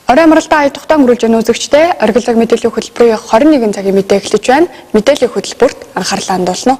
Орой амралтаа ая тухтаа өнгөрүүлж байгаа үзэгчдээ оргил цаг мэдээллийн хөтөлбөрийн 21 цагийн мэдээ эхлэж байна. Мэдээллийн хөтөлбөрт анхаарлаа хандуулна.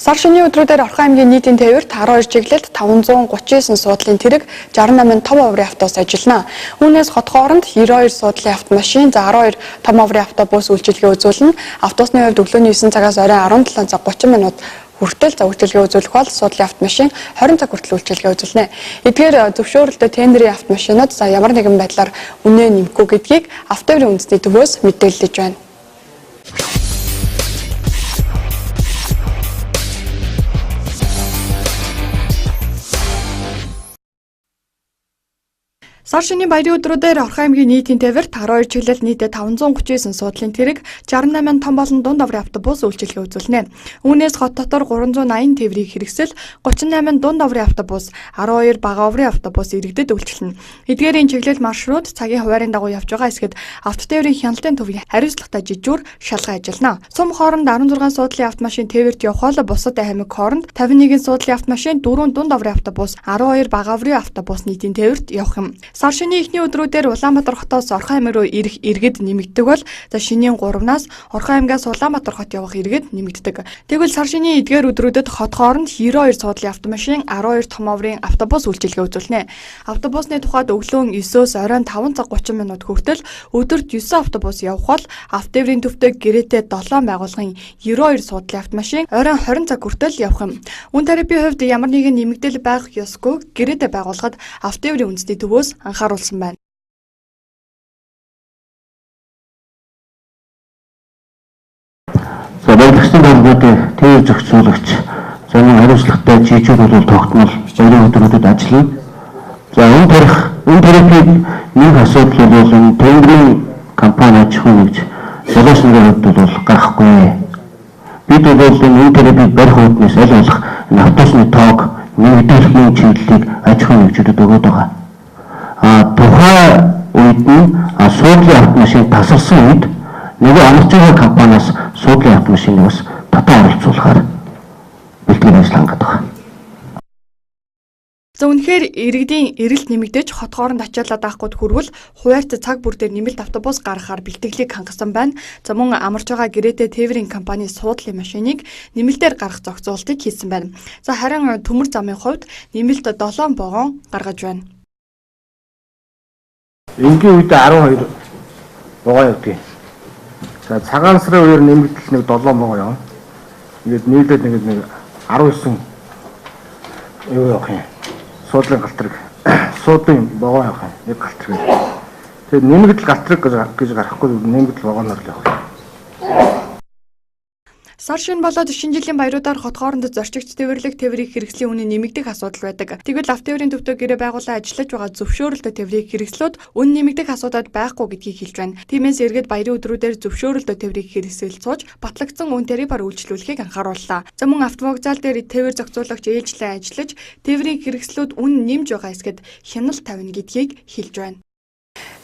Сар шинийн өдрүүдээр Орхон аймгийн нийтийн тээвэрт 12 чиглэлд 539 суудлын тэрэг 68 том оврын автобус ажиллана. Үүнээс хот хооронд 92 суудлын автомашин, 12 том оврын автобус үйлчилгээ үзүүлнэ. Автобусны хувьд өглөөний 9 цагаас оройн 17 цаг 30 минут хүртэл үйлчилгээ үзүүлэх бол суудлын автомашин 20 цаг хүртэл үйлчилгээ үзүүлнэ. Эдгээр зөвшөөрөлтөд тендерийн автомашинууд ямар нэгэн байдлаар үнэ нэмэхгүй гэдгийг автотоврын үндэсний төвөөс мэдээлж байна. Сар шинийн баярын өдрүүдээр Орхон аймгийн нийтийн тээвэрт 12 чиглэлд нийтдээ 539 суудлын тэрэг 68 том болон дунд оврын автобус үйлчилгээ үзүүлнэ. Үүнээс хот дотор 380 тээврийг хэрэгсэл 38 дунд оврын автобус, 12 бага оврын автобус иргэдэд үйлчилнэ. Эдгээрийн чиглэл маршрут цагийн хуваарийн дагуу явж байгаа хэсгэд автотээврийн хяналтын төвийн хариуцлагатай жижүүр шалган ажиллана. Сум хооронд 16 суудлын автомашин тээвэрт явах бол бусад хамиг хооронд 51 суудлын автомашин, 4 дунд оврын автобус, 12 бага оврын автобус нийтийн тээвэрт явах юм. Сар шинийн эхний өдрүүдээр Улаанбаатар хотоос Орхон аймаг руу ирэх иргэд нэмэгддэг бол шинийн 3-наас Орхон аймгаас Улаанбаатар хот явах иргэд нэмэгддэг. Тэгвэл сар шинийн эдгээр өдрүүдэд хот хооронд 92 суудлын автомашин, 12 том оврын автобус үйлчилгээ үзүүлнэ. Автобусны тухайд өглөө 9-өөс оройн 5 цаг 30 минут хүртэл өдөрт 9 автобус явах бол автотээврийн төвтэй гэрээтэй 7 байгууллагын 92 суудлын автомашин оройн 20 цаг хүртэл явах юм. Үн тарифын хувьд ямар нэгэн нэмэгдэл байх ёсгүй гэрээтэй байгууллагад автотээврийн үндэсний төвөөс анхааруулсан байна. За баялагчдын байгууллагын тээвэр зохицуулагч замын хариуцлагатай жижиг бол тогтмол баярын өдрүүдэд ажиллана. За энэ тарифыг нэг асуудал бол энэ тендерийн компани аж ахуй нэгж жолоочны хувьд бол гарахгүй. Бид бол энэ тарифыг барих үүднээс аль болох энэ автобусны тоог нэмэгдүүлэхийн чиглэлийг аж ахуй нэгжүүдэд өгöd байгаа. Тухайн үед нь суудлын автомашин тасарсан үед нөгөө амарч байгаа компаниас суудлын автомашиныг бас татан оролцуулахаар бэлтгэл ажил хангаад байгаа. За үнэхээр иргэдийн эрэлт нэмэгдэж хот хооронд ачаалаад авахгүйд хүрвэл хуваарьт цаг бүр дээр нэмэлт автобус гаргахаар бэлтгэлийг хангасан байна. За мөн амарч байгаа гэрээтэй тээврийн компани суудлын машиныг нэмэлтээр гаргах зохицуултыг хийсэн байна. За харин төмөр замын хувьд нэмэлт 7 вагон гаргаж байна. Энгийн үед 12 вагон явдаг. За цагаан сарын үеэр нэмэгдэл нэг 7 вагон явна. Ингээд нийлээд нэг 19 юу явах юм. Суудлын галтраг, суудлын вагон явах юм. Нэг галтраг. Тэгээд нэмэгдэл галтраг гэж гарахгүй нэмэгдэл вагоноор л явах. Сар шин болоод шинэ жилийн баяруудаар хот хооронд зорчигч тээвэрлэх тээврийг хэрэгслийн үнэ нэмэгдэх асуудал байдаг. Тэгвэл автотээврийн төвтэй гэрээ байгуулан ажиллаж байгаа зөвшөөрөлтөй тээврийг хэрэгслүүд үнэ нэмэгдэх асуудал байхгүй гэдгийг хэлж байна. Тиймээс иргэд баярын өдрүүдээр зөвшөөрөлтөй тээврийг хэрэгсэл сууж батлагдсан үн тарифаар үйлчлүүлэхийг анхаарууллаа. За мөн автовокзал дээр тээвэр зохицуулагч ээлжлэн ажиллаж тээврийн хэрэгслүүд үнэ нэмж байгаа хэсгэд хяналт тавина гэдгийг хэлж байна.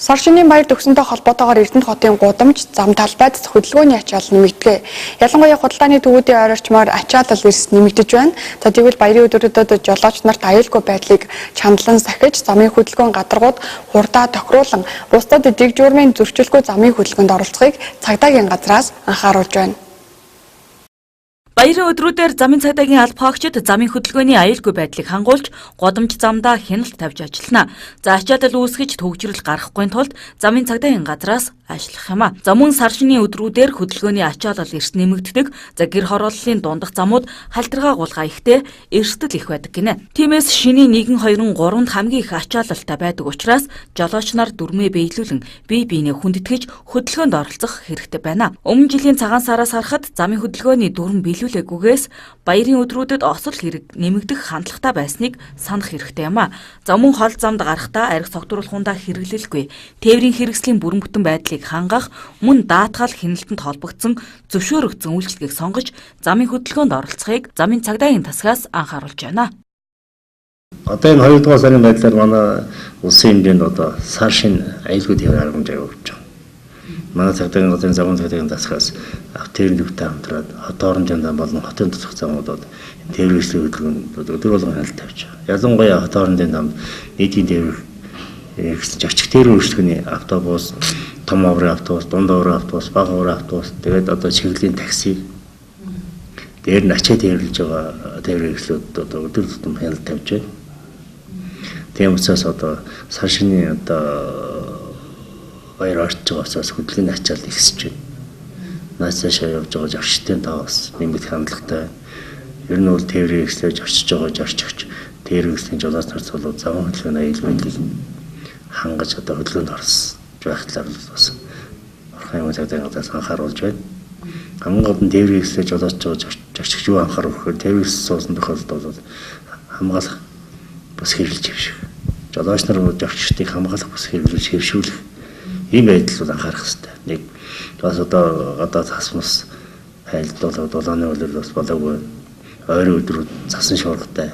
Сар шинийн баяр төгсөнтэй холбоотойгоор Эрдэнэт хотын гудамж зам талбайд хөдөлгөөний ачаал нэмэгдэв. Ялангуяа худалдааны төвүүдийн ойр орчмоор ачаалал эрс нэмэгдэж байна. За тэгвэл баярын өдрүүдэд жолооч нарт аюулгүй байдлыг чандлан сахиж замын хөдөлгөөн гадаргууд хурдаа тохируулан бусдад дэг журмын зөрчилгүй замын хөдөлгөөнд оролцохыг цагдаагийн газраас анхааруулж байна. Баярын өдрүүдээр замын цагдаагийн алба хаагчид замын хөдөлгөөний аюулгүй байдлыг хангуулж, годамж замдаа хяналт тавьж ажиллана. За ачаалал үүсгэж төгжрөл гаргахгүй тулд замын цагдаагийн газраас ажиллах юм а. За мөн сар шинийн өдрүүдээр хөдөлгөөний ачаалал эрс нэмэгддэг. За гэр хорооллын дундах замууд хальтргаа гулгаа ихтэй эрсдэл их байдаг гинэ. Тиймээс шинийн 1, 2, 3-нд хамгийн их ачаалалтай байдаг учраас жолооч нар дүрмээ биелүүлэн бие биенээ хүндэтгэж хөдөлгөөнд оролцох хэрэгтэй байна. Өмнө жилийн цагаан сараас харахад замын хөдөлгөөний дүрм биелүүлээгүйгээс баярын өдрүүдэд осол хэрэг нэмэгдэх хандлагатай байсныг санах хэрэгтэй юм а. За мөн хол замд гарахдаа арх цогтруулахундаа хэрэглэлгүй тээврийн хэрэгслийн бүрэн бүтэн байдлыг хангах мөн даатгал хяналтанд холбогдсон зөвшөөрөгдсөн үйлчлэгийг сонгож замын хөдөлгөөнд оролцохыг замын цагдаагийн тасгаас анхааруулж байна. Одоо энэ 2 дугаар сарын байдлаар манай улсын хэмжээнд одоо сар шин аюулгүй тээвэр арга хэмжээ өгч байгаа. манай цагдаагийн газрын замын цагдаагийн засгаас тээврийнхтэй хамтраад хот хоорондын зам болон хотын тусах замуудад тээврийн хөдөлгөөнд өдөр болгон хяналт тавьж байгаа. Ялангуяа хот хоорондын зам нийтийн тээврийн зорчих тээврийн үйлчлэгээний автобус, том аврын автобус, дунд аврын автобус, бага аврын автобус, тэгээд одоо чиглэлийн такси дээр нь ачаа тээвэрлж байгаа тээврийн хэрэгслүүд одоо өдөр тутам хяналт тавьж байна. Тийм учраас одоо сар шинийн одоо баяр орж байгаа учраас хөдөлгөөний ачаал ихсэж байна. Наас цаашаа явж байгаа зорчтын тоо бас нэмэгдэх хандлагатай. Ер нь бол тээврийн хэрэгслээр зорчиж байгаа зорчигч тээврийн хэрэгслийн жолооч нарт бол зам хөдөлгөөний аюулгүйнийг хангаж одоо хөдөлгөөнд орсон байх талаар бас Орхон цагдаагийн газраас анхааруулж байна. Хамгийн гол нь тээврийн хэрэгслээр жолооч байгаа зорчигч юу анхаарах гэхээр тээврийн хэрэгсэл суусан тохиолдолд бол хамгаалах бас хэрэглэж хэвших. Жолооч нар зорчигчдыг хамгаалах бас хэрэглэж хэвшүүлэх ийм байдал бол анхаарах хэрэгтэй. Нэг бас одоо цасмас хайлтуулаад дулааны үлрэл бас болоогүй. Ойрын өдрүүд цасан шуургатай.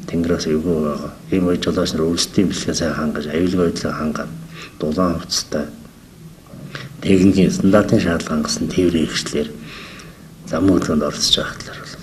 Тэнгэрээс эвгүй байгаа. Ийм үе жолооч нар өөрсдийн бэлгээ сайн хангаж, аюулгүй байдлаа хангаад, дулаан хувцастай техникийн стандартын шаардлага хангасан тээврийн хэрэгслэр зам хөдөлгөөнд оролцож байгаа талаар бас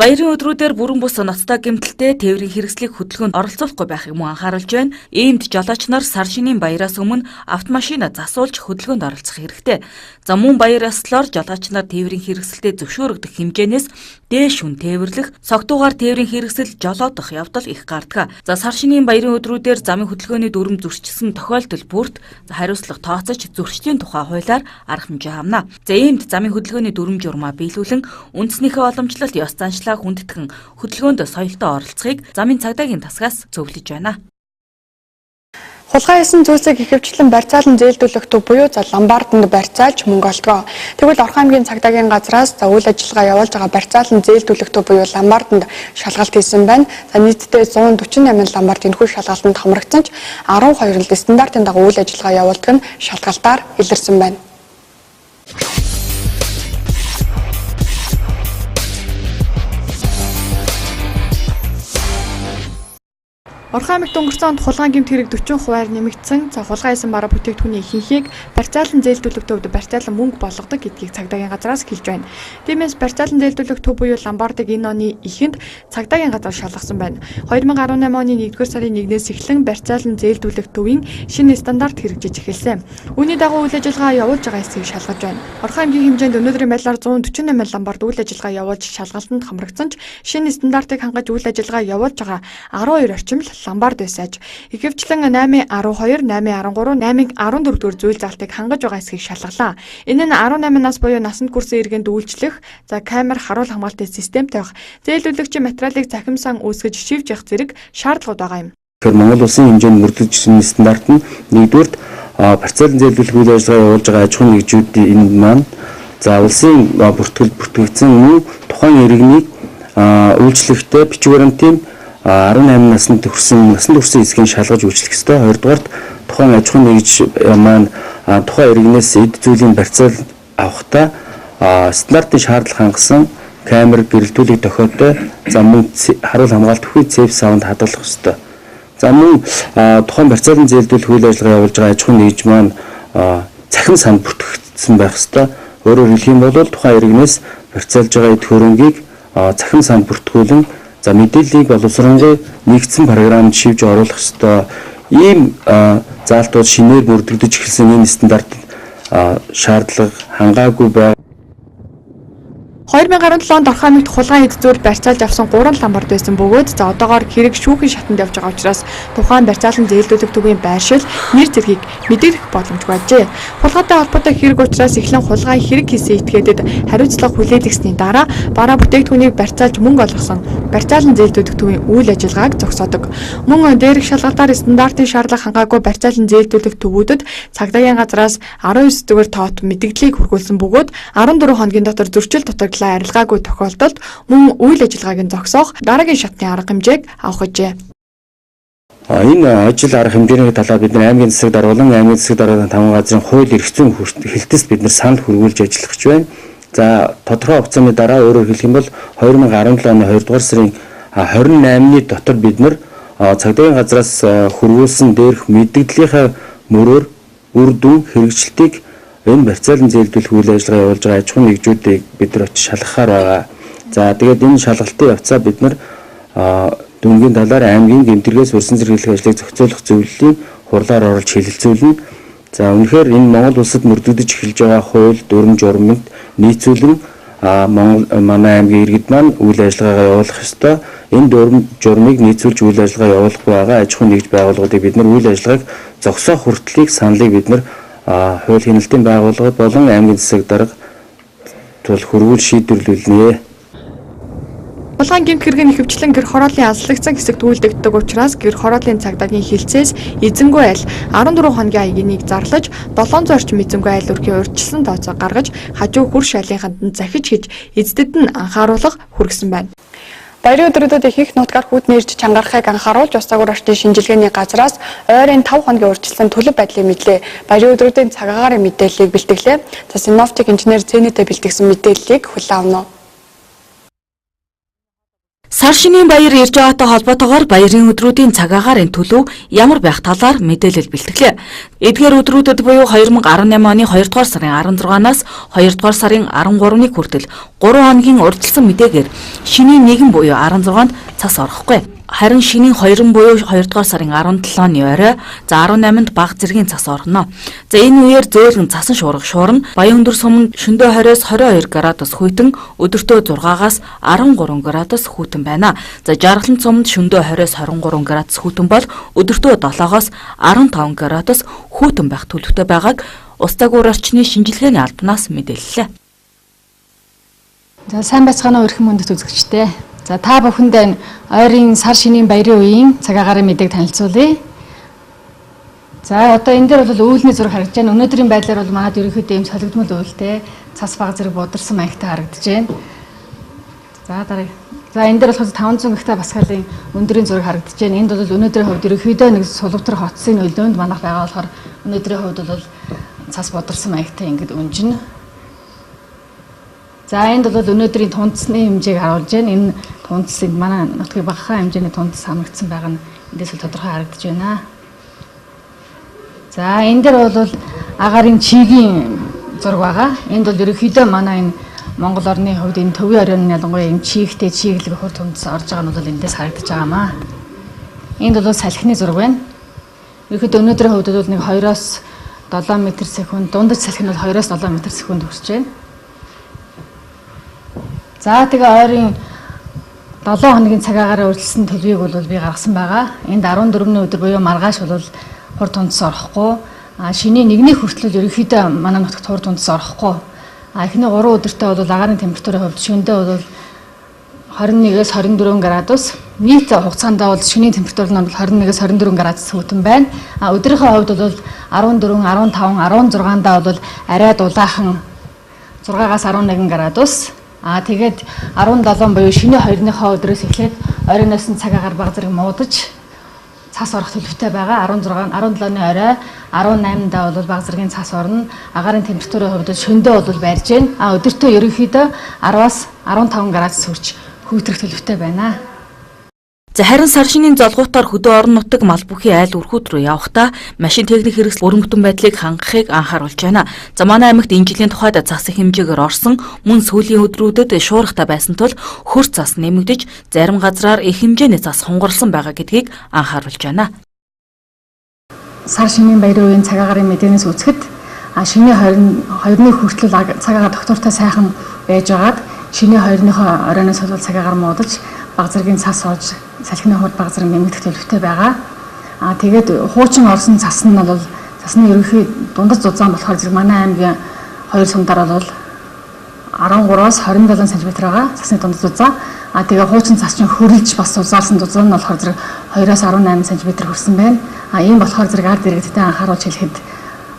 Баярын өдрүүдээр бүрэн бус ноцтой гэмтэлтэй тээврийн хэрэгслийг хөдөлгөөнд оролцуулахгүй байхыг мөн анхааруулж байна. Иймд жолооч нар сар шинийн баяраас өмнө автомашина засуулж хөдөлгөөнд оролцох хэрэгтэй. За мөн баяр ёслолоор жолооч нар тээврийн хэрэгсэлтэд зөвшөөрөгдөх хэмжээнээс дээш хүн тээвэрлэх, согтуугаар тээврийн хэрэгсэл жолоодох явдал их гардаг. За сар шинийн баярын өдрүүдээр замын хөдөлгөөний дүрм зөрчсөн тохиолдол бүрт хариуцлага тооцож зөрчлийн тухай хуулиар арга хэмжээ хамна. За иймд замын хөдөлгөөний дүрм журмаа биелүүлэн үндснийхээ уламжлалт ёс заншлаа хүндэтгэн хөдөлгөөнд соёлтой оролцохыг замын цагдаагийн тасгаас зөвлөж байна. Хулгай хийсэн зүйлсийг ихэвчлэн барьцаалан зээлдүүлэх төв буюу ламбарданд барьцаалж мөнгө олдгоо. Тэгвэл Орхон аймгийн цагдаагийн газраас үйл ажиллагаа явуулж байгаа барьцаалан зээлдүүлэх төв буюу ламбарданд шалгалт хийсэн байна. За нийтдээ 148 ламбард энэхүү шалгалтанд хамрагдсан ч 12 стандартын дагуу үйл ажиллагаа явуулдаг нь шалгалтаар илэрсэн байна. Орхон аймагт өнгөрсөн онд хулгайн гэмт хэрэг 40% нэмэгдсэн. За хулгай хийсэн бараа бүтээгдэхүүний ихэнхийг барьцаалан зээлдүүлэх төвд барьцаалан мөнгө болгодог гэдгийг цагдаагийн газраас хэлж байна. Тиймээс барьцаалан зээлдүүлэх төв буюу ламбардыг энэ оны эхэнд цагдаагийн газар шалгасан байна. 2018 оны 1-р сарын 1-ээс эхлэн барьцаалан зээлдүүлэх төвийн шинэ стандарт хэрэгжиж эхэлсэн. Үүний дагуу үйл ажиллагаа явуулж байгаа эсэхийг шалгаж байна. Орхон аймгийн хэмжээнд өнөөдрийн байдлаар 148 ламбард үйл ажиллагаа явуулж шалгалтанд хамрагдсан ч шинэ стандартыг хангаж үйл ажиллагаа явуулж байгаа 12 орчим ламбард байсааж ихэвчлэн 812, 813, 814 дугаар зүйл залтыг хангаж байгаа эсэхийг шалгалаа. Энэ нь 18 нас буюу насанд хүрсэн иргэнд үйлчлэх, за камер харуул хамгаалалтын систем тавих, зээлдүүлэгчийн материалыг цахимсан үүсгэж шивж явах зэрэг шаардлагууд байгаа юм. Тэгэхээр Монгол улсын хэмжээнд мөрдөжсөн стандарт нь нэгдүгürt барьцаалан зээлдүүлэх үйл ажиллагаа явуулж байгаа аж ахуйн нэгжүүдийн энэ маань за улсын бүртгэгдсэн мөн тухайн иргэнийг үйлчлэхдээ бичвэрэн тим 18 наснд хүрсэн хэсгийг шалгаж үйлчлэх ёстой. Хоёрдугаарт тухайн аж ахуйн нэгж маань тухайн иргэнээс эд зүйлийн барьцаал авахдаа стандартын шаардлага хангасан камер гэрэлтүүлэг тохиолдол за мөн харуул хамгаалт төвхий цэв саунд хадгалах ёстой. За мөн тухайн барьцаалан зээлдүүлэх үйл ажиллагаа явуулж байгаа аж ахуйн нэгж маань цахим санд бүртгэгдсэн байх ёстой. Өөрөөр хэлэх юм бол тухайн иргэнээс барьцаалж байгаа эд хөрөнгийг цахим санд бүртгүүлэн за мэдээллийг боловсронгуй нэгдсэн програмд шивж оруулах ёстой. Ийм заалтууд шинээр бүрдэгдэж эхэлсэн энэ стандарт шаардлага хангаагүй байна. 2017 онд Орхон аймагт хулгай хэд зүйл барьцаалж авсан 3 ламбард байсан бөгөөд за одоогоор хэрэг шүүхийн шатанд явж байгаа учраас тухайн барьцаалан зээлдүүлэх төвийн байршил нэр зэргийг мэдэрэх боломжгүй ажээ. Хулгайтай холбоотой хэрэг учраас эхлэн хулгай хэрэг хийсэн этгээдэд хариуцлага хүлээлгсэний дараа бараа бүтээгдэхүүнийг барьцаалж мөнгө олгосон барьцаалан зээлдүүлэх төвийн үйл ажиллагааг зогсоодог. Мөн дээрх шалгалтаар стандартын шаардлага хангаагүй барьцаалан зээлдүүлэх төвүүдэд цагдаагийн газраас 19 дугаар тоот мэдээллийг хүргүүлсэн бөгөөд 14 хоногийн дотор зөрчил дутагдлаа арилгаагүй тохиолдолд мөн үйл ажиллагааг нь зогсоох дараагийн шатны арга хэмжээг авах гэжээ. Энэ ажил арга хэмжээний талаар бид аймгийн засаг даргуулан аймгийн засаг даргуулалтын 5 газрын хууль эрх зүйн хэлтэст бид санал хүргүүлж ажиллах гэж байна. За тодорхой хугацааны дараа өөрөөр хэлэх юм бол 2017 оны 2 дугаар сарын 28-ны дотор бид цагдаагийн газраас хүргүүлсэн дээрх мэдээллийнхаа мөрөөр үр дүн хэрэгжилтийг энэ барьцаалан зээлдүүлэх үйл ажиллагаа явуулж байгаа аж ахуйн нэгжүүдийг бид нар очиж шалгахаар байгаа. За тэгээд энэ шалгалтын явцаа бид нар дүнгийн талаар аймгийн гэмтэргээс урьдчилан зэрэглэх ажлыг зохицуулах зөвлөлийн хурлаар оруулж хэлэлцүүлнэ. За үнэхээр энэ Монгол улсад мөрдөгдөж эхэлж байгаа хууль, дүрм журманд нийцүүлэн манай аймгийн иргэд маань үйл ажиллагаагаа явуулах ёстой. Энэ дүрм журмыг нийцүүлж үйл ажиллагаа явуулахгүй байгаа аж ахуйн нэгж байгууллагуудыг бид нар үйл ажиллагааг зогсоох хүртлийг саналыг бид нар хууль хяналтын байгууллагууд болон аймгийн засаг дарга тул хөрвүүл шийдвэрлүүлнэ. Улаан гэмт хэргийн ихэвчлэн гэр хорооллын алслагдсан хэсэгт үйлдэгддэг учраас гэр хорооллын цагдаагийн хилцээс эзэнгүй айл 14 хоногийн аягныг зарлаж 700 орчим эзэнгүй айл өрхийн урьдчилсан тооцоо гаргаж хажуу хөр шалынханд нь захиж хийж эздэд нь анхааруулга хүргэсэн байна. Баярын өдрүүдэд их нутгаар хүүт нэрж чангарахыг анхааруулж ус загвар орчны шинжилгээний газраас ойрын 5 хоногийн урьдчилсан төлөв байдлыг мэдлээ. Баярын өдрүүдийн цаг агарын мэдээллийг бэлтгэлээ. За синоптик инженер Зэнэтэй бэлтгэсэн мэдээллийг хүлээн авна. Сар шинийн баяр ирж байгаатай холбоотойгоор баярын өдрүүдийн цаг агарын төлөв ямар байх талаар мэдээлэл бэлтгэлээ. Эдгээр өдрүүдэд буюу 2018 оны 2 дугаар сарын 16-наас 2 дугаар сарын 13-ны хүртэл 3 хоногийн урьдчилсан мэдээгээр шинийн 1 буюу 16-нд цас орохгүй. Харин шинийн 2 буюу 2 дугаар сарын 17-ны орой 18-нд бага зэргийн цас орно. За энэ үеэр зөөлгөн цасан шуурна. Баян өндөр суманд шөнөдөө 20-с 22 градус хүйтэн, өдөртөө 6-аас 13 градус хүйтэн байна. За жаргалан суманд шөнөдөө 20-с 23 градус хүйтэн бол өдөртөө 7-оос 15 градус хүйтэн байх төлөвтэй байгааг ус загвар орчны шинжилгээний албанаас мэдээллээ. За сайн байцгаана уу эрхэм хүндэт үзэгчдээ. За та бүхэндээ ойрын сар шинийн баярын үеийн цаг агарын мэдээг танилцуулъя. За одоо энэ дээр бол үйлний зураг харагдаж байна. Өнөөдрийн байдлаар бол манайд ерөнхийдөө ийм солигдмол үйлтэй цас баг зэрэг бударсан маягтай харагдаж байна. За дараа. За энэ дээр бол 500 гектар басгаалын өндрийн зураг харагдаж байна. Энд бол өнөөдрийн хувьд ерөнхийдөө нэг сулвтар хотсын нөлөөнд манайх байгаа болохоор өнөөдрийн хувьд бол цас бударсан маягтай ингэж өнжинэ. За энд бол өнөөдрийн тунцны хэмжээг харуулж байна. Энэ тунц энд манай нутгийн багахан хэмжээний тунц хамрагдсан байгаа нь эндээс тодорхой харагдаж байна. За энэ дээр бол агарын чигийн зураг байгаа. Энд бол ерөнхийдөө манай энэ Монгол орны хувьд энэ төвийн оройн ялангуяа энэ чигтэй чиглэг хурд тунц орж байгаа нь бол эндээс харагдаж байгаамаа. Энд бол салхины зураг байна. Ерөнхийдөө өнөөдрийн хувьд бол нэг 2-оос 7 м/сек, дундаж салхи нь бол 2-оос 7 м/сек хүрч байна. За тэгээ ойрын 7 хоногийн цаг агаараа үргэлжлсэн төлөвийг бол би гаргасан байгаа. Энд 14-ний өдөр буюу маргааш бол хурд тунц орохгүй. Шинийн 1-ний хүртэл ерөнхийдөө манай нутагт хурд тунц орохгүй. Эхний 3 өдөртөө бол агаарын температурын хувьд шөнөдөө бол 21-с 24 градус, нийт хугацаанд бол шинийн температур нь 21-с 24 градус хүйтэн байна. Өдрийнхөө хувьд бол 14, 15, 16-ндаа бол арай дулаахан 6-аас 11 градус. Тэгээд 17 буюу шинэ 2-ныхоо өдрөөс эхлээд оройноос нь цаг агаар баг зэрэг муудаж цас орох төлөвтэй байгаа. 16, 17-ны орой 18-даа бол баг зэргийн цас орно. Агаарын температурын хувьд шөнөдөө бол барьж байна. Өдөртөө ерөнхийдөө 10-аас 15 градус хүрч хүйтрэх төлөвтэй байна. За харин сар шинийн золгуутаар хөдөө орон нутаг мал бүхий айл үрхүүд рүү явахдаа машин техник хэрэгсэл бүрэн бүтэн байдлыг хангахыг анхааруулж байна. За манай аймагт энэ жилийн тухайд цас хэмжээгээр орсон мөн сүүлийн өдрүүдэд шуурхтай байсан тул хөр цас нэмэгдэж зарим газраар их хэмжээний цас хунгарлсан байгаа гэдгийг анхааруулж байна. Сар шинийн баярын үеийн цаг агарын мэдээнээс үзэхэд шинийн 22-ны хүртэл цаг агаар доктортой сайхан байж байгаад шинийн 2-ныхоо оройноос бол цаг агаар муудаж баг зэргийн цас орж салхины хурд баг зэрэг нэмэгдэх төлөвтэй байгаа. Тэгээд хуучин орсон цас нь бол цасны ерөнхий дундаж зузаан болохоор зэрэг манай аймгийн 2 сумдаар бол 13-аас 27 см байгаа цасны дундаж зузаан. Тэгээ хуучин цас чинь хөрөлж бас зузаарсан зузаан нь болохоор зэрэг 2-аас 18 см хүрсэн байна. Ийм болохоор зэрэг ард иргэдтэй анхааруулж хэлэхэд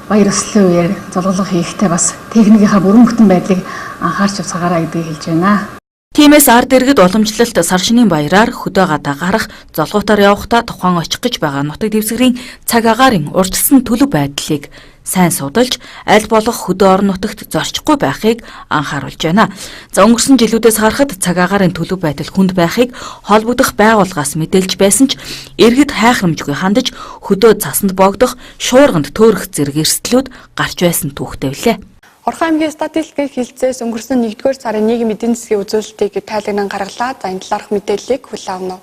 баяр ёслолын үеэр золголго хийхдээ бас техникийнхаа бүрэн бүтэн байдлыг анхаарч явцгаараа гэдгийг хэлж байна. Тиймээс ард иргэд уламжлалт сар шинийн баяраар хөдөө гадаа гарах, золгоотоор явахдаа тухайн очих гэж байгаа нутаг дэвсгэрийн цаг агаарын урьдчилсан төлөв байдлыг сайн судалж, аль болох хөдөө орон нутагт зорчихгүй байхыг анхааруулж байна. За өнгөрсөн жилүүдээс харахад цаг агаарын төлөв байдал хүнд байхыг холбогдох байгууллагаас мэдээлж байсан ч иргэд хайхрамжгүй хандаж хөдөө цасанд богдох, шуурганд төөрөх зэрэг эрсдлүүд гарч байсан түүхтэй билээ. Орхон аймгийн статистикийн хэлцээс өнгөрсөн 1-р сарын нийгмийн эдийн засгийн үзүүлэлтийг тайлагнан гаргалаа. За энэ талаарх мэдээллийг хүлээн авна.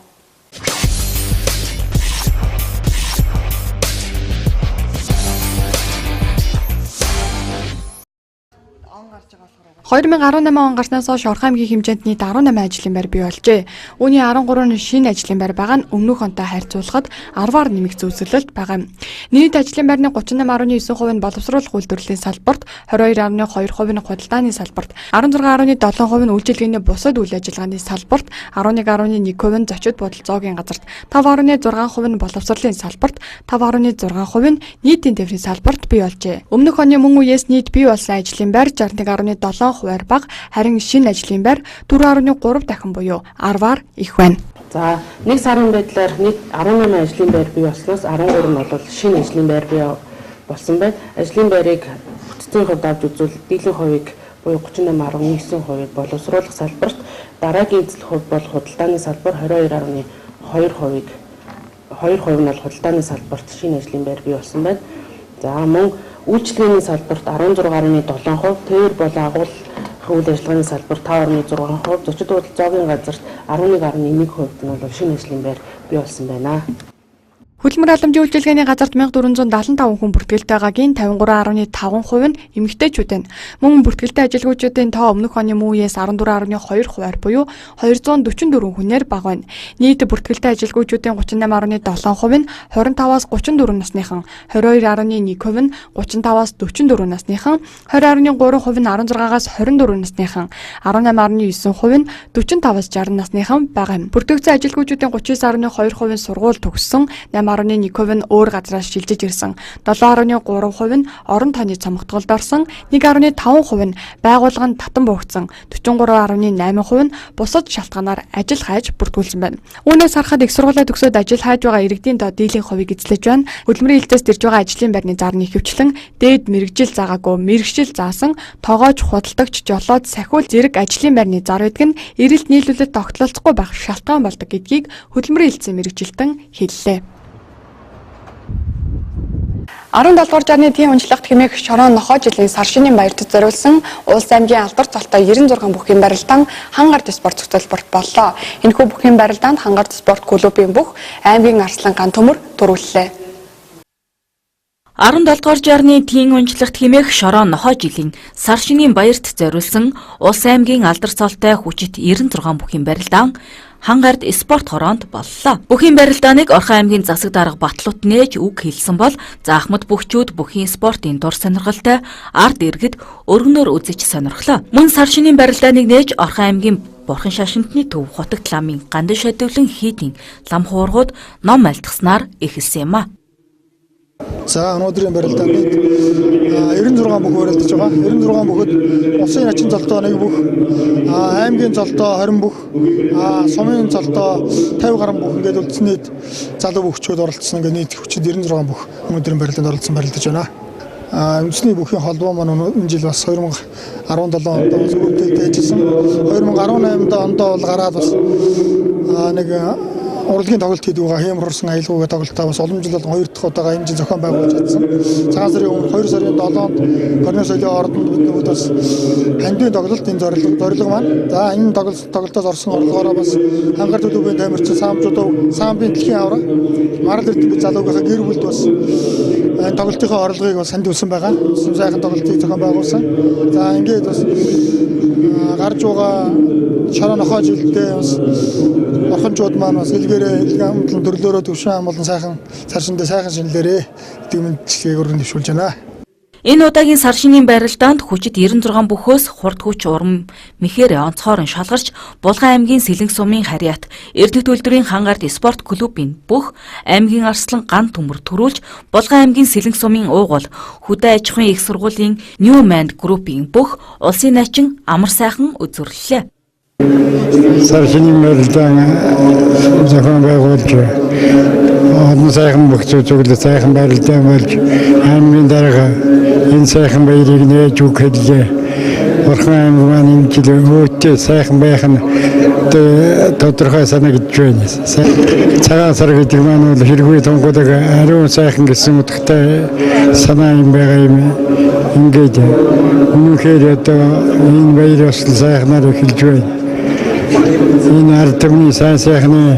2018 он гарснаас хойш Орхон аймгийн хэмжээнд нийт 18 ажлын байр бий болжээ. Үүний 13 шинэ ажлын байр байгаа нь өмнөх онтой харьцуулахад 10-аар нэмэх зөвсөлөлт байгаа юм. Нийт ажлын байрны 38.9% нь боловсруулах үйлдвэрлэлийн салбарт, 22.2% нь худалдааны салбарт, 16.7% нь үйлчилгээний бусад үйл ажиллагааны салбарт, 11.1% нь зочид бодолцоогийн газарт, 5.6% нь боловсруулалтын салбарт, 5.6% нь нийтийн тээврийн салбарт бий болжээ. Өмнөх оны мөн үеэс нийт бий болсон ажлын байр 61.7 хувиар бага, харин шинэ ажлын байр 4.3 дахин буюу 10-аар их байна. За, нэг сарын байдлаар нийт 18 ажлын байр бий болсноос 13 нь бол шинэ ажлын байр бий болсон байна. Ажлын байрыг бүтцийн хувьд авч үзвэл дийлэн хувийг буюу 38.9%-ийг боловсруулах салбарт, дараагийн эзлэх хувь бол худалдааны салбар 22.2%-ийг 2% нь бол худалдааны салбарт шинэ ажлын байр бий болсон байна. За, мөн үйлчлэгээний салбарт 16.7%, тээвэр болон агуулгын үйл ажиллагааны салбарт 5.6%, зочид бодолцоогийн газарт 11.1% нь бол шинэ ажлын байр бий болсон байна. Хөтөлбөр халамжийн үйлчилгээний газарт 1475 хүн бүртгэлтэй байгаагийн 53.5% нь эмэгтэйчүүд байна. Мөн бүртгэлтэй ажилгүйчүүдийн тоо өмнөх оны мөн үеэс 14.2% буюу 244 хүнээр бага байна. Нийт бүртгэлтэй ажилгүйчүүдийн 38.7% нь 25-аас 34 насныхан, 22.1% нь 35-аас 44 насныхан, 20.3% нь 16-аас 24 насныхан, 18.9% нь 45-аас 60 насныхан байгаа юм. Бүртгэгдсэн ажилгүйчүүдийн 39.2% нь сургууль төгссөн, 8.1% нь өөр газраас шилжиж ирсэн, 7.3% нь орон тооны цомогтголд орсон, 1.5% нь байгууллаганд татан буухсан, 43.8% нь бусад шалтгаанаар ажил хайж бүртгүүлсэн байна. Үүнээс харахад их сургуулаа төгсөөд ажил хайж байгаа иргэдийн тоо дийлэн хувийг эзлэж байна. Хөдөлмөрийн хилцээс дэрж байгаа ажлын байрны зар нь ихэвчлэн дээд мэрэгжил заагаагүй мэрэгжил заасан тоогооч, худалдагч, жолоод, сахиул зэрэг ажлын байрны зар байдаг нь эрэлт нийлүүлэлт тогтолцохгүй байх шалтгаан болдог гэдгийг хөдөлмөрийн хилцээ мэрэгжилтэн хэллээ. 17-р жарны тийм унжлагт хэмээх шорон нохой жилийн сар шинийн баярт зориулсан Улс аймгийн алдар цолтой 96 бүхий барилдаан хангарт спорт хөтөлбөрт боллоо. Энэхүү бүхий барилдаанд хангарт спорт клубын бүх аймгийн арслан ган төмөр төрүүллээ. 17-р жарны тийм унжлагт хэмээх шорон нохой жилийн сар шинийн баярт зориулсан Улс аймгийн алдар цолтой хүчит 96 бүхий барилдаан хангарт спорт хороонд боллоо. Бүхий барилдааныг Орхон аймгийн засаг дарга Батлууд нээж үг хэлсэн бол заахмад бүхчүүд бүхий спортын дур сонирхолтой ард иргэд өргөнөөр үзэж сонирхлоо. Мөн сар шинийн барилдааныг нээж Орхон аймгийн Бурхан шашинтны төв хотогт ламын гандан шативлан хийдийн лам хуургууд ном альтгаснаар эхэлсэн юм а. За өнөөдрийн барилдаанд 96 бүх барилдаж байгаа. 96 бүхэд улсын хачин золтоо 1 бүх, аймгийн золтоо 20 бүх, сумын золтоо 50 гаруй бүх ингээд үлдснээр залуу бүхчүүд оролцсон. Ингээд нийт хүчит 96 бүх өнөөдрийн барилдаанд оролцсон барилдаж байна. Үндэсний бүхий холбоо маань энэ жил бас 2017 онд бас бүрдүүлэлт ажилласан. 2018 онд бол гараад бас нэг урлагийн тоглолт хийдэг байгаа хэмрэрсэн аялгаугаа тоглолтоо бас уламжлал 2 дахь удаага энэ жил зохион байгуулж чадсан. Цагаан сарын өмнө 2 сарын 7-нд Корнел соёлын ордонд бид бас хандийн тоглолт энэ зорилго маань. За энэ тоглолтоос орсон орлогоороо бас хангаар төлөвийн тамирчин самбын дэлхийн авраг марал эрдэмтэд залуугийнхаа гэр бүлд бас энэ тоглолтын орлогыг бас хандивсан байгаа. Сайхан тоглолтыг зохион байгуулсан. За ингээд бас гарч байгаа шорон нохой жилдээ бас орхончууд маань бас илгээрээ амтлан төрлөөрөө төвшин амгалан сайхан царшиндээ сайхан шинэлэрээ гэдэг мэдчилгээг өргөн дэвшүүлж байна. Энэ удаагийн сар шинийн барилдаанд хүчит 96 бүхөөс хурд хүч урам мэхээр онцгойрон шалгарч Булган аймгийн Сэлэнг сумын Харьяат Эрдэнэт үйлдвэрийн хангарт спорт клубын бүх аймгийн арслан ган төмөр төрүүлж Булган аймгийн Сэлэнг сумын уугуул хөдөө аж ахуйн их сургуулийн New Mind группийн бүх улсын начин амар сайхан үзүүрлэлээ. Сар шинийн барилдаан зохион байгуулж олон сайхан бүх зүйлийг сайхан барилдаан болж аймгийн дарга энэ сайхан баярыг нээж өгөхлээ. Орхон аймаг маань энэ жил өөдөө сайхан байх нь тодорхой санагдж байна. Цагаан сар гэдэг маань бол хэрвээ тунгуудаг ариун сайхан гэсэн утгатай санаа юм байгаа юм. Ингээд үнэхээр одоо энэ баяр бас сайхнаар эхэлж байна. Энэ ард түмний сайхны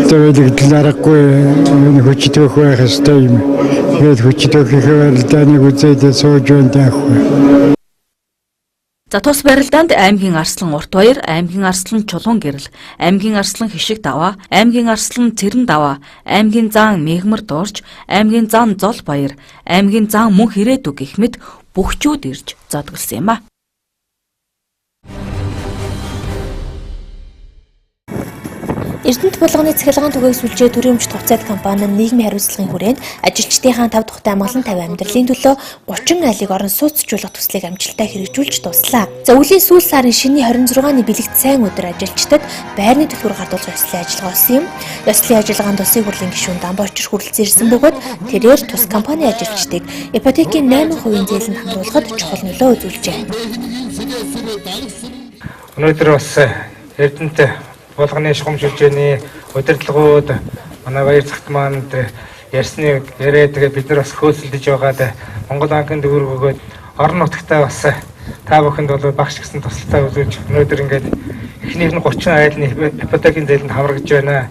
төлөвлөлт аргагүй хүчтэйх байх ёстой юм. Тэгээд хүчтэйх барилдааныг үзээд сууж байна таахгүй. За тус барилдаанд аймгийн арслан урт баяр, аймгийн арслан чулуун гэрэл, аймгийн арслан хишиг даваа, аймгийн арслан цэрэн даваа, аймгийн зан мегмар дуурж, аймгийн зан зол баяр, аймгийн зан мөн хэрээдүг гэх мэт бүхчүүд ирж зодголсон юм а. Эрдэнэт булганы цахилгаан түгээх сүлжээ төрөмж товцоод компани нь нийгмийн хариуцлагын хүрээнд ажилчдынхаа 5 дахь амгалан 50 амьдралын төлөө 30 айлыг орон сууцжуулах төслийг амжилттай хэрэгжүүлж дуслаа. За үлийн сүүл сарын шиний 26-ны бэлэгт сайн өдөр ажилчдад байрны төлбөр гардуулах ёслолын ажиллагаа болсон юм. Ёслолын ажиллагаанд Улсын хурлын гишүүн Дамбоочр хүрэлцэн ирсэн бөгөөд тэрээр тус компани ажилчдыг ипотекийн 8% зээлэнд хамруулахад чухал нөлөө үзүүлжээ. Өнөөдөр бас Эрдэнэт булганы шугам шилжээний удирдлагууд манай баяр цагт маань ярьсны яриа тэгээ бид нар бас хөөцөлдөж байгаад Монгол банкнд төгрөг өгөөд орон нутгтаа бас та бүхэнд бол багш гэсэн тусалтай үзүүлж өнөөдөр ингээд эхнийх нь 30 айлны ипотекийн зээлэнд хамрагдж байна.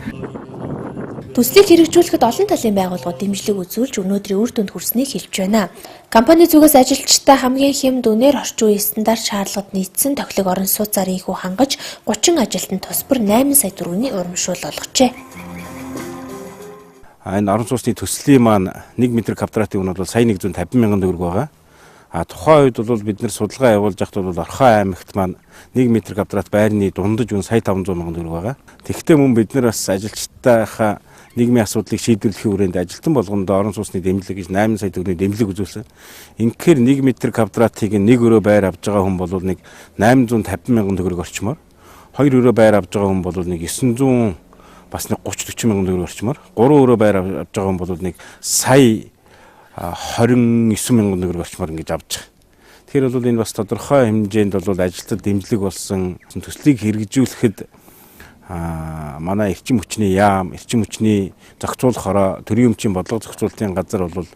Төслийг хэрэгжүүлэхэд олон талын байгууллагууд дэмжлэг үзүүлж өнөөдрийн үр дүнд хүрснийг хэлж байна. Компани зүгээс ажилчдаа хамгийн хямд үнээр орчин үеийн стандарт шаардлагад нийцсэн тохилог орон сууцаар ийхүү хангаж 30 ажилтнанд тусбар 8 сая төгрөгийн урамшуул олгожээ. Энэ орон сууцны төслийн маань 1 м квадратын үнэ бол сая 150 мянган төгрөг байгаа. Тухайн үед бол бид нэр судалгаа явуулж байхад бол Орхон аймагт маань 1 м квадрат байрны дундаж үн сая 500 мянган төгрөг байгаа. Тэгэхдээ мөн бид нар бас ажилчдынхаа нийгмийн асуудлыг шийдвэрлэхийн хүрээнд ажилтан болгонд орон сууцны дэмжлэг гэж 8 сая төгрөгийн дэмжлэг үзүүлсэн. Инхээр 1 м квадратыг нэг өрөө байр авж байгаа хүн бол нэг 850 мянган төгрөг орчмоор, 2 өрөө байр авж байгаа хүн бол нэг 900 бас нэг 30-40 мянган төгрөг орчмоор, 3 өрөө байр авж байгаа хүн бол нэг сая 29 мянган төгрөг орчмоор ингэж авч байгаа. Тэгэхээр бол энэ бас тодорхой хэмжээнд бол ажилтнад дэмжлэг болсон төслийг хэрэгжүүлэхэд манай эрчим хүчний яам, эрчим хүчний зохицуулахаараа төрийн өмчийн бодлого зохицуулалтын газар бол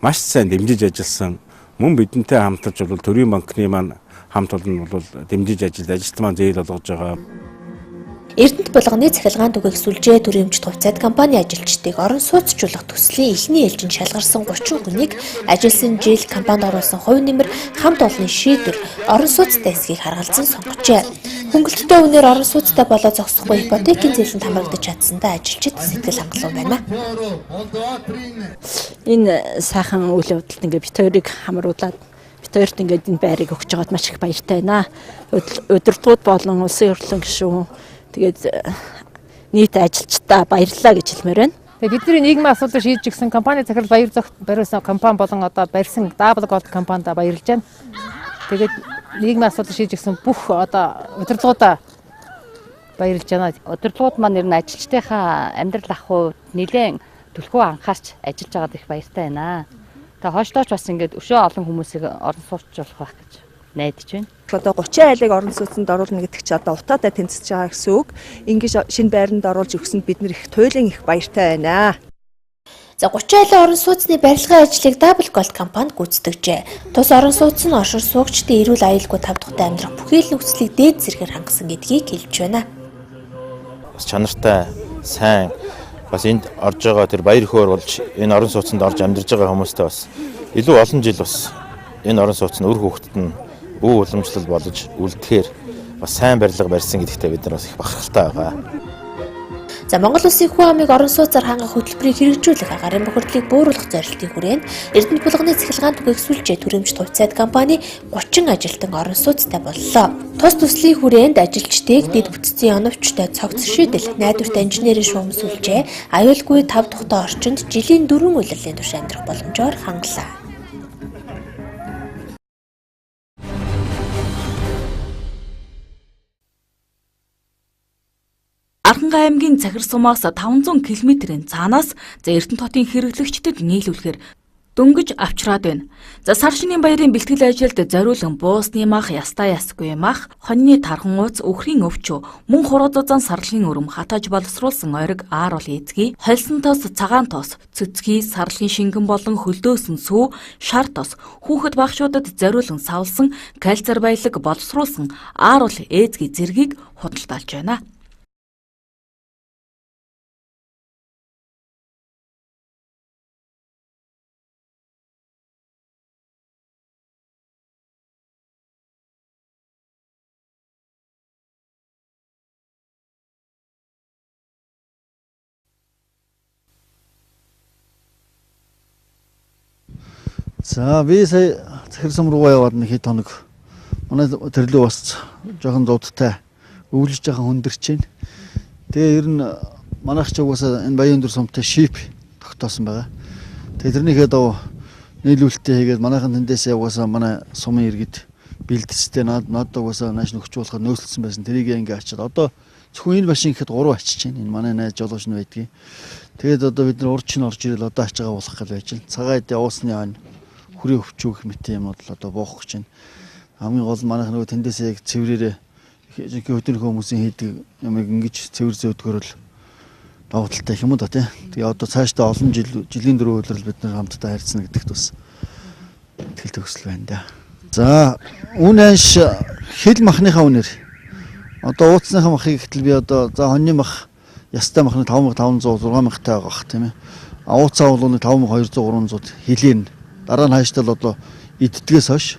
маш сайн дэмжиж ажилласан. Мөн бидэнтэй хамтарч бол төрийн банкны маань хамт олон бол дэмжиж ажилт маань зээл олгож байгаа. Эрдэнэт булганы цахилгаан түгээх сүлжээ төрөмж товцоод компани ажилчдыг орон сууцжуулах төслийн эхний ээлжинд шалгарсан 30 хүнийг ажилсан жил компанид оруулсан хувь нэмэр хамт олонны шийдвэр орон сууцтай эсхийг харгалзан сонгожээ. Хөнгөлөлттэй үнээр орон сууцтай болоо зогсохгүй ипотекийн зээлэнд хамрагдаж чадсандаа ажилчид сэтгэл хангалуун байна. Энэ сайхан үйл явдалд ингээд бит хоёрыг хамруулад бит хоёрт ингээд энэ байрыг өгч байгаад маш их баяртай байна. Удирдлагууд болон улсын хурлын гишүүн тэгээд нийт ажилчдаа баярлалаа гэж хэлмээр байна. Тэгээд бидний нийгмийн асуудлыг шийдэж гисэн компани захирал баяр зогт бариулсан компани болон одоо барьсан Double Gold компанид баярлж байна. Тэгээд нийгмийн асуудлыг шийдэж гисэн бүх одоо удирдлагуудаа баярлж байна. Удирдлагууд маань ер нь ажилчдынхаа амьдрал ах хувьд нэлээд түлхүү анхаарч ажиллаж байгаад их баяртай байна. Тэгээд хойшлооч бас ингээд өшөө олон хүмүүсийг орон сууцжуулах байх гэж найдаж байна. Одоо 30 айлыг орон сууцнд оруулна гэдэг чинь одоо утгаатай тэнцэж байгаа гэсэн үг. Ингэж шинэ байранд оруулж өгсөнд бид нэр их туйлын их баяртай байна. За 30 айлын орон сууцны барилгын ажлыг Double Gold компанид гүйцэтгэжээ. Тус орон сууц нь оршир суугчдын эрүүл аюулгүй тав дахьтай амьдрах бүхий л нөхцөлийг дээд зэргээр хангасан гэдгийг хэлж байна. Бас чанартай, сайн бас энд орж байгаа тэр баяр хөөр болж энэ орон сууцнд орж амьдарж байгаа хүмүүстээ бас илүү олон жил бас энэ орон сууц нь үр хөвгтөд нь өв уламжлал болж үлдэхээр бас сайн барилга барьсан гэдэгтээ бид нар бас их бахархалтай байгаа. За Монгол Улсын хүн амыг орон сууцаар хангах хөтөлбөрийг хэрэгжүүлэх агаарын бохирдлыг бууруулах зорилтын хүрээнд Эрдэнэт булганы цахилгаан түгээх сүлжээ төрөмж товцоод компани 30 ажилтан орон сууцтай боллоо. Тус төслийн хүрээнд ажилчдыг дэд бүтцийн оновчтой цогц шийдэл, найдвартай инженерийн шугам сүлжээ, аюулгүй тав тухтай орчинд жилийн 4 улирлын турш амьдрах боломжоор хангалаа. Аранга аймгийн Цахир сумаас 500 км-ийн цаанаас Эрдэнэт хотын хэрэглэгчдэд нийлүүлэхээр дөнгөж авчраад байна. За сар шинийн баярын бэлтгэл ажилд зориулан буусны мах, ястаа ясгүй мах, хоньны тархан ууц, өхрийн өвчөө, мөн хурууцан сарлын өрөм, хатаж боловсруулсан ориг, аарул эзгий, хольсон тос, цагаан тос, цэцгий, сарлын шингэн болон хөлдөөсөн сүү, шар тос, хүүхэд багшуудад зориулан савлсан кальцар баялаг боловсруулсан аарул эзгий зэргийг худалдаалж байна. За би сая Цахир сум руугаа яваад нэг хэд хоног манай төрлөө бас жоохон зовдтой өвлөж жоохон хүндэрч байна. Тэгээ ер нь манайх ч угаасаа энэ баян өндөр сумтай шип тогтоосон байгаа. Тэгээ тэрнийхээ дав нийлүүлэлтээ хийгээд манайхан тэндээсээ угаасаа манай сумын иргэд бэлдэцтэй надад угаасаа нааш нөхч болоход нөөцлсөн байсан. Тэрийг ингээ ачаад одоо зөвхөн энэ машин гэхэд 3 ачиж байна. Энэ манай найз жолооч нь байдгийг. Тэгээд одоо бид нар урд чинь орж ирэл одоо ачаагаа болох гал байж байна. Цагаан эдээ уусны хань хүрээ өвчүүх мэт юмуд л одоо буух гэж байна. Хамгийн гол манайх нөгөө тэндээсээ яг цэврээрээ хөдөлгөөн хүмүүсийн хийдэг юмыг ингэж цэвэр зөөдгөрөл давуу талтай юм уу да тий. Тэгээ одоо цаашдаа олон жилийн дөрөв үйлрэл бид нар хамтдаа харьцна гэдэгт бас итгэл төгсөл байна да. За үн анш хил махныхаа үнээр одоо ууцсныхаа махыг гэтэл би одоо за хоньны мах ястай махны 5500 6000 таа байгаа тийм ээ. Ууцаа бол 5200 300 хилээр дараа нь хааштай л одоо иддгээс хойш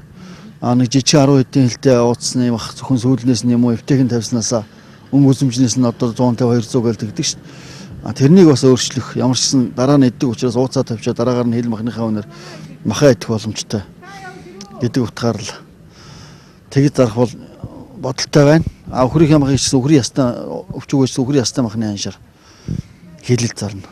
нэг жижиг 10 хэдийн хилтэй ууцсны мах зөвхөн сүүлнээс нь юм уу эвтэйгэн тавьснасаа өмнө үзэмжнээс нь одоо 150 200 гээл тэгдэг шүү дээ. Тэрнийг бас өөрчлөх ямар ч гэсэн дараа нь иддэг учраас ууцаа тавьчаа дараагаар нь хил махныхаа үнээр махаа идэх боломжтой гэдэг утгаар л тэгэд зарах бол бодолтой байна. Өхрийн махыг ч өхрийн ястаа өвчөгөөс өхрийн ястаа махны аншаар хилэл зарна.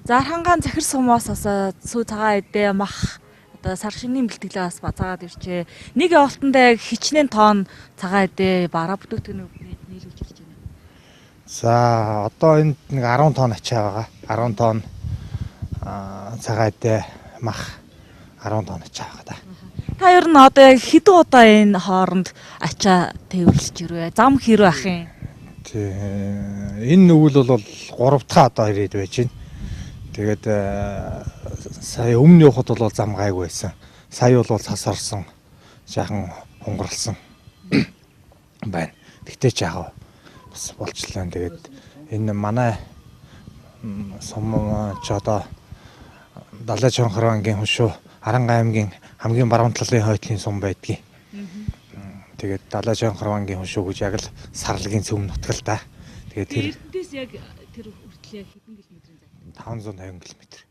За Архангаан Цахир сумаас сүү цагаан эдээ мах одоо сар шинийн бэлтгэлээ бас бацаагаад ирчээ. Нэг явалтандаа хичнээн тонн цагаан эдээ бараа бүтээгдэхүүн нийлүүлж ирж байна. За одоо энд нэг 10 тонн ачаа байгаа. 10 тонн цагаан эдээ мах 10 тонн ачаа байгаа да. Та ер нь одоо хэдэн удаа энэ хооронд ачаа тээвэрлэж ирвэ? Зам хэрэг ах юм? Тий. Энэ нүгэл бол 3 дахь одоо ирээд байж байна. Тэгээд сая өмнө явахад бол зам гайгүй байсан. Сая бол цас орсон, жаахан хунгарлсан байна. Тэгтээ ч яах вэ? Бас болчлаа. Тэгээд энэ манай сум ч одоо Далай Чонхор ангийн хөшөө Аранга аймгийн хамгийн баруун талын хойтлын сум байдгийг. Тэгээд Далай Чонхор ангийн хөшөө гэж яг л сарлагын цөм нутгал та. Тэгээд тэр Эрдэнэс яг тэр хүртэл яг хэдэн километрийн зай? 550 км.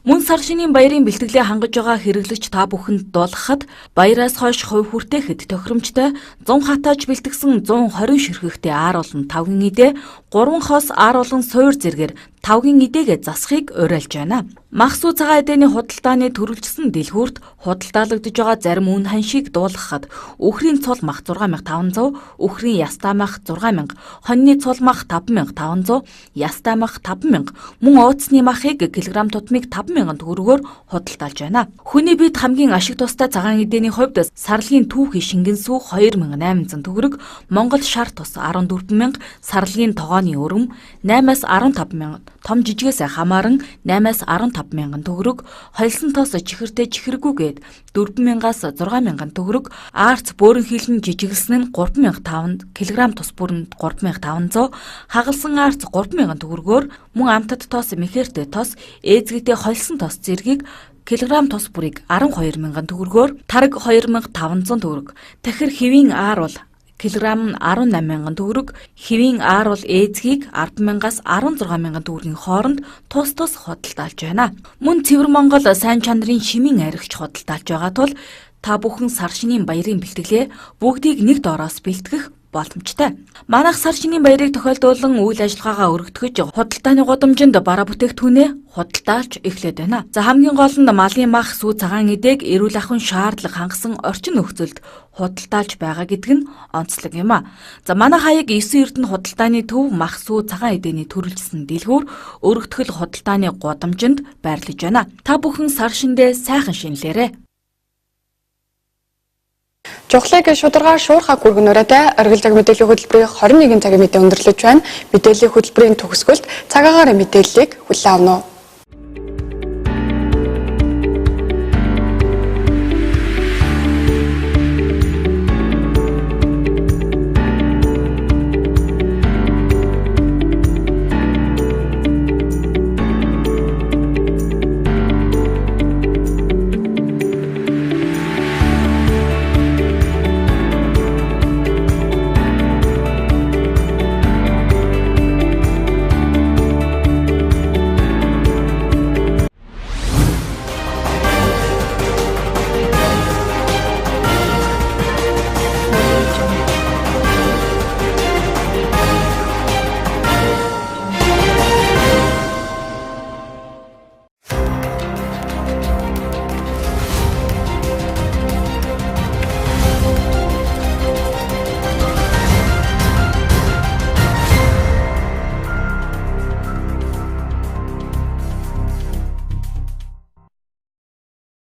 Мөн сар шинийн баярын бэлтгэлээ хангаж байгаа хэрэглэгч та бүхэнд дуулахад баяраас хойш хувь хүртээхэд тохиромжтой 100 хатааж бэлтгэсэн 120 ширхэгтэй аар болон тавгийн идэ 3 хос аар болон суур зэргээр тавгийн идэгээ засахыг уриалж байна. Махсуу цагаан эдэний худалдааны төрөлжсөн дэлгүүрт худалдаалагдж байгаа зарим үн ханшийг дуулгахад өхрийн цул мах 6500, өхрийн ястаа мах 6000, хоньны цул мах 5500, ястаа мах 5000, мөн ууцны махыг килограмм тутмыг 5000 төгрөгөөр худалдаалж байна. Хүний бид хамгийн ашиг тустай цагаан эдэний хувьд сарлагын түүхий шингэн сүү 2800 төгрөг, Монгол шар тус 14000, сарлагын тогооны өрөм 8-аас 15000, том жижигээс хамааран 8-аас 15000 төгрөг, холсон тос чихэртэй чихэргүүгээд 4000-аас 6000 төгрөг, аарц бөөрөн хилэн жижиглсэн нь 3500 кг тус бүрэн 3500, хагалсан аарц 3000 төгрөгөөр, мөн амтад тос мэхэртэй тос, ээзгэдээ холсон тос зэргийг килограмм тос бүрийг 12000 төгрөгөөр, тараг 2500 төгрөг, тахир хэвийн аар бол килограмм нь 18000 төгрөг, хэвийн аар бол ээзгийг 100000-аас 16000 төгрөгийн хооронд тус худалдаалж байна. Мөн Цэвэр Монгол сайн чанарын шимийн аригч худалдаалж байгаа тул та бүхэн сар шинийн баярын бэлтгэлээ бүгдийг нэг доороос бэлтгэх боломжтой. Манайх сар шинийн баярыг тохиолдуулан үйл ажиллагаагаа өргөтгөж худалдааны гудамжинд бараа бүтээгдэхүүнээ худалдаалж эхлээд байна. За хамгийн гол нь малын мах, сүү цагаан эдээг эрүүл ахуйн шаардлага хангасан орчин нөхцөлд худалдаалж байгаа гэдэг нь онцлог юм а. За манай хаяг 9 эрдэнэ худалдааны төв мах, сүү цагаан эдээний төрөлжсөн дэлгүүр өргөтгөл худалдааны гудамжинд байрлаж байна. Та бүхэн сар шиндээ сайхан шинэлээрэй. Жухлыг шударгаар шуурхаг хүргэнөрөөдөө Оргил цаг мэдээллийн хөтөлбөрийн 21 цагийн мэдээ өндөрлөж байна. Мэдээллийн хөтөлбөрийн төгсгөлд цагаагаар мэдээллийг хүлээн авна уу?